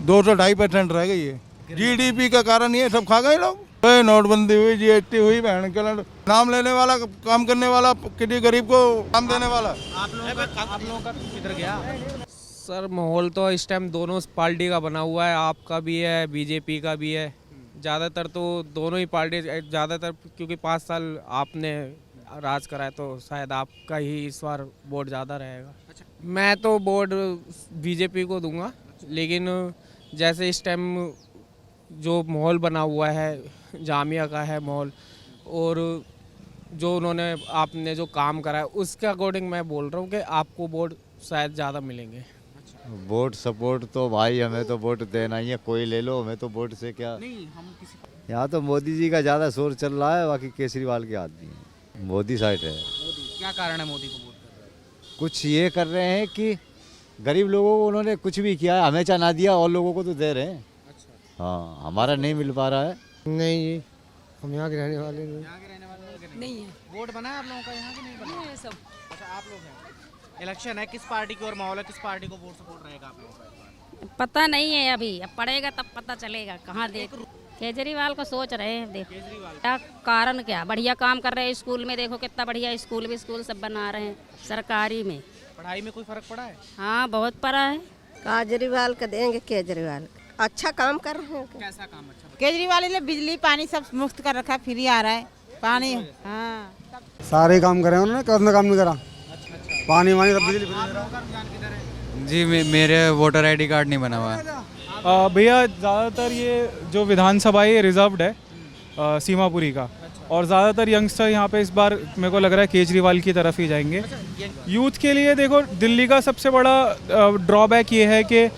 2-2.5% रह गई है। जीडीपी का कारण ये सब खा गए लोग। नोटबंदी हुई, जीएसटी हुई, बहन के नाम लेने वाला, काम करने वाला, किसी गरीब को काम देने वाला। आप लोगों का किधर गया? सर माहौल तो इस टाइम दोनों पार्टी का बना हुआ है, आपका भी है, बीजेपी का भी है। ज़्यादातर तो दोनों ही पार्टी, ज़्यादातर क्योंकि 5 साल आपने राज करा है तो शायद आपका ही इस बार वोट ज़्यादा रहेगा। मैं तो वोट बीजेपी को दूंगा, लेकिन जैसे इस टाइम जो माहौल बना हुआ है, जामिया का है माहौल, और जो उन्होंने आपने जो काम करा है उसके अकॉर्डिंग मैं बोल रहा हूँ कि आपको वोट शायद ज़्यादा मिलेंगे। वोट सपोर्ट तो भाई हमें तो वोट देना ही है, कोई ले लो, हमें तो वोट से क्या। नहीं, हम किसी यहाँ तो मोदी जी का ज़्यादा शोर चल रहा है, बाकी केजरीवाल के आदमी है, मोदी साइड है। मोदी क्या कारण है मोदी को वोट कर रहे हैं? कुछ ये कर रहे हैं कि गरीब लोगों को उन्होंने कुछ भी किया है, हमें चाह दिया और लोगों को तो दे रहे हैं। हाँ, हमारा नहीं मिल पा रहा है। नहीं जी, हम यहाँ के रहने वाले नहीं। यहाँ के रहने वाले नहीं है। वोट बना है आप लोगों का? यहाँ के नहीं बना है सब। अच्छा, आप लोग हैं। इलेक्शन है, किस पार्टी की और माहौल है, किस पार्टी को वोट सपोर्ट रहेगा आप लोगों का? पता नहीं है अभी, अब पड़ेगा तब पता चलेगा। कहाँ देख, केजरीवाल को सोच रहे हैं। देखो क्या कारण, क्या बढ़िया काम कर रहे हैं। स्कूल में देखो कितना बढ़िया स्कूल सब बना रहे हैं सरकारी में। पढ़ाई में कोई फर्क पड़ा है? हाँ, बहुत पड़ा है। केजरीवाल का देंगे, केजरीवाल अच्छा काम कर रहे हैं। कैसा काम अच्छा? केजरीवाल ने बिजली पानी सब मुफ्त कर रखा है, फ्री आ रहा है पानी। हाँ, सारे काम करे उन्होंने, कौन काम नहीं करा। पानी वानी सब बिजली जी। मेरे वोटर आईडी कार्ड नहीं बना हुआ है। भैया ज़्यादातर ये जो विधानसभा है रिजर्व्ड है सीमापुरी का, और ज़्यादातर यंगस्टर यहाँ पे इस बार मेरे को लग रहा है केजरीवाल की तरफ ही जाएंगे। यूथ के लिए देखो, दिल्ली का सबसे बड़ा ड्रॉबैक ये है कि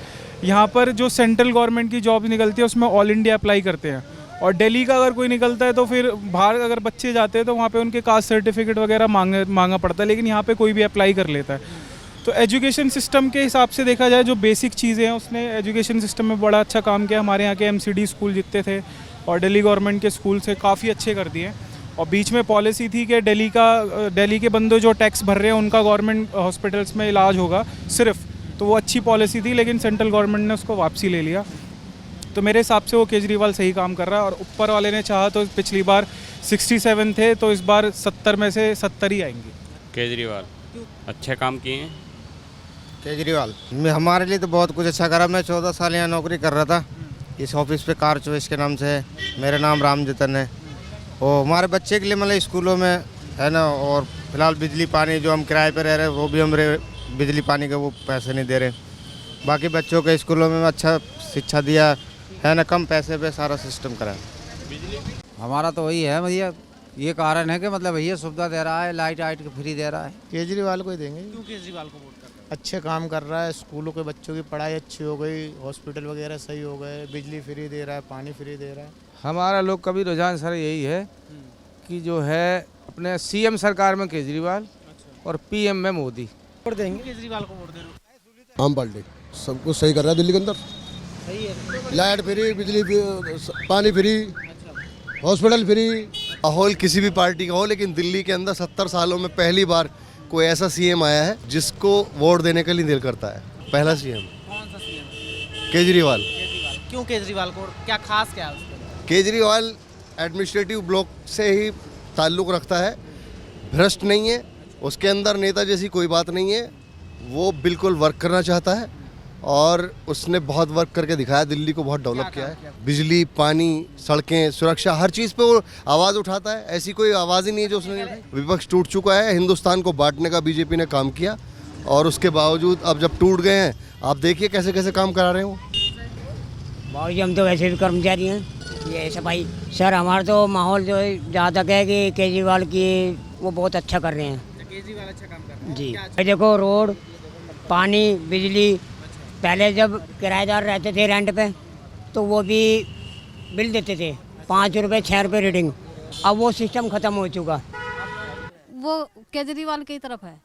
यहाँ पर जो सेंट्रल गवर्नमेंट की जॉब निकलती है उसमें ऑल इंडिया अप्लाई करते हैं, और दिल्ली का अगर कोई निकलता है तो फिर बाहर अगर बच्चे जाते हैं तो वहाँ पे उनके कास्ट सर्टिफिकेट वगैरह मांगा पड़ता है, लेकिन यहाँ पे कोई भी अप्लाई कर लेता है। तो एजुकेशन सिस्टम के हिसाब से देखा जाए, जो बेसिक चीज़ें हैं उसने एजुकेशन सिस्टम में बड़ा अच्छा काम किया। हमारे यहाँ के एमसीडी स्कूल जितने थे और दिल्ली गवर्नमेंट के स्कूल से काफ़ी अच्छे कर दिए। और बीच में पॉलिसी थी कि दिल्ली के बंदे जो टैक्स भर रहे हैं उनका गवर्नमेंट हॉस्पिटल्स में इलाज होगा सिर्फ, तो वो अच्छी पॉलिसी थी, लेकिन सेंट्रल गवर्नमेंट ने उसको वापसी ले लिया। तो मेरे हिसाब से वो केजरीवाल सही काम कर रहा है। और ऊपर वाले ने चाहा तो पिछली बार 67 थे, तो इस बार 70 में से 70 ही आएंगे। केजरीवाल अच्छे काम किए हैं। केजरीवाल हमारे लिए तो बहुत कुछ अच्छा करा। मैं 14 साल यहाँ नौकरी कर रहा था इस ऑफिस पे, कार चॉइस के नाम से है। मेरा नाम राम जतन है। और हमारे बच्चे के लिए मतलब स्कूलों में है ना, और फिलहाल बिजली पानी जो हम किराए पे रह रहे हैं वो भी हम बिजली पानी के वो पैसे नहीं दे रहे। बाकी बच्चों के स्कूलों में अच्छा शिक्षा दिया है ना, कम पैसे पे सारा सिस्टम करा। हमारा तो वही है भैया, ये कारण है कि मतलब भैया सुविधा दे रहा है, लाइट फ्री दे रहा है। केजरीवाल को ही देंगे। क्यों केजरीवाल को वोट कर रहे हैं? अच्छे काम कर रहा है, स्कूलों के बच्चों की पढ़ाई अच्छी हो गई, हॉस्पिटल वगैरह सही हो गए, बिजली फ्री दे रहा है, पानी फ्री दे रहा है। हमारा लोग का भी रुझान सर यही है कि जो है अपने सीएम सरकार में केजरीवाल और पीएम में मोदी। वोट देंगे केजरीवाल को, वोट दे रहे हो? आम पार्टी सब कुछ सही कर रहा है दिल्ली के अंदर। सही है, लाइट फ्री, बिजली पानी फ्री, हॉस्पिटल फ्री। माहौल किसी भी पार्टी का हो, लेकिन दिल्ली के अंदर 70 सालों में पहली बार कोई ऐसा सीएम आया है जिसको वोट देने के लिए दिल करता है। पहला सीएम। कौन सा सीएम? केजरीवाल। क्यों केजरीवाल को, क्या खास क्या है उसमें? केजरीवाल एडमिनिस्ट्रेटिव ब्लॉक से ही ताल्लुक़ रखता है, भ्रष्ट नहीं है, उसके अंदर नेता जैसी कोई बात नहीं है, वो बिल्कुल वर्क करना चाहता है और उसने बहुत वर्क करके दिखाया, दिल्ली को बहुत डेवलप किया है। बिजली, पानी, सड़कें, सुरक्षा, हर चीज़ पे वो आवाज़ उठाता है। ऐसी कोई आवाज़ ही नहीं है जो उसने नहीं उठाई। विपक्ष टूट चुका है, हिंदुस्तान को बांटने का बीजेपी ने काम किया, और उसके बावजूद अब जब टूट गए हैं, आप देखिए कैसे कैसे काम करा रहे हो। बाबूजी हम तो वैसे भी कर्मचारी हैं, ये सफाई सर हमारा तो माहौल जो है जहाँ तक है कि केजरीवाल की वो बहुत अच्छा कर रहे हैं। केजरीवाल अच्छा काम कर रहे हैं जी। देखो रोड, पानी, बिजली, पहले जब किराएदार रहते थे रेंट पे तो वो भी बिल देते थे 5 रुपये 6 रुपये रीडिंग, अब वो सिस्टम ख़त्म हो चुका। वो केजरीवाल की तरफ है।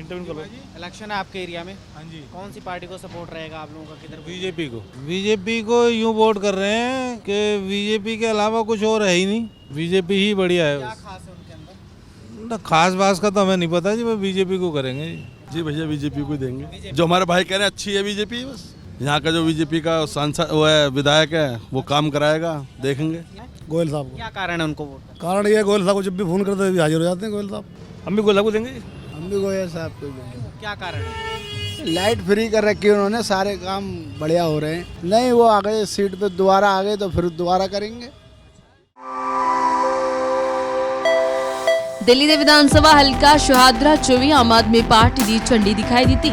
इलेक्शन है आपके एरिया में? हाँ जी। कौन सी पार्टी को सपोर्ट रहेगा आप लोगों का, किधर? बीजेपी को। बीजेपी को यूँ वोट कर रहे हैं कि बीजेपी के अलावा कुछ और है ही नहीं, बीजेपी ही बढ़िया है। क्या खास है उनके अंदर? ना खास बास का तो हमें नहीं पता जी, मैं बीजेपी को करेंगे जी। जी भैया बीजेपी को देंगे, जो हमारे भाई कह रहे हैं अच्छी है बीजेपी, बस यहाँ का जो बीजेपी का सांसद वो है विधायक है वो काम कराएगा, देखेंगे। गोयल साहब को। क्या कारण है उनको वोट? कारण ये गोयल साहब को जब भी फोन करते हैं हाजिर हो जाते हैं गोयल साहब। हम भी गोयल साहब को देंगे। हम भी गोयल साहब को देंगे। क्या कारण है? लाइट फ्री कर रखी है उन्होंने, सारे काम बढ़िया हो रहे हैं। नहीं वो आ गए सीट पे दोबारा आ गए तो फिर दोबारा करेंगे। ਦਿੱਲੀ ਦੇ ਵਿਧਾਨ ਸਭਾ ਹਲਕਾ ਸ਼ਹਾਦਰਾ 'ਚ ਵੀ ਆਮ ਆਦਮੀ ਪਾਰਟੀ ਦੀ ਝੰਡੀ ਦਿਖਾਈ ਦਿੱਤੀ।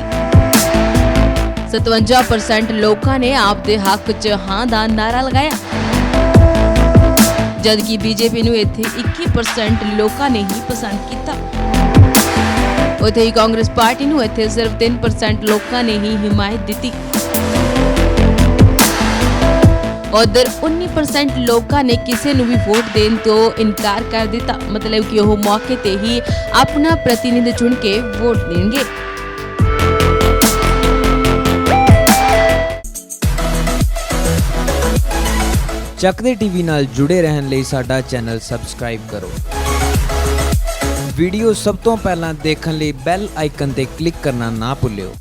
57% ਲੋਕਾਂ ਨੇ ਆਪ ਦੇ ਹੱਕ 'ਚ ਹਾਂ ਦਾ ਨਾਰਾ ਲਗਾਇਆ, ਜਦਕਿ ਬੀਜੇਪੀ ਨੂੰ ਇੱਥੇ 21% ਲੋਕਾਂ ਨੇ ਹੀ ਪਸੰਦ ਕੀਤਾ। ਉੱਥੇ ਹੀ ਕਾਂਗਰਸ ਪਾਰਟੀ ਨੂੰ ਇੱਥੇ ਸਿਰਫ 3% ਲੋਕਾਂ ਨੇ ਹੀ ਹਿਮਾਇਤ ਦਿੱਤੀ। उधर 19% लोगों ने किसी ਨੂੰ भी वोट देने तो इनकार कर दिता, मतलब कि वह मौके ते ही अपना प्रतिनिधि चुन के वोट देंगे। ਚੱਕਦੇ ਟੀਵੀ ਨਾਲ ਜੁੜੇ ਰਹਿਣ ਲਈ ਸਾਡਾ ਚੈਨਲ ਸਬਸਕ੍ਰਾਈਬ ਕਰੋ। ਵੀਡੀਓ ਸਭ ਤੋਂ ਪਹਿਲਾਂ ਦੇਖਣ ਲਈ ਬੈਲ ਆਈਕਨ ਤੇ ਕਲਿੱਕ ਕਰਨਾ ਨਾ ਭੁੱਲਿਓ।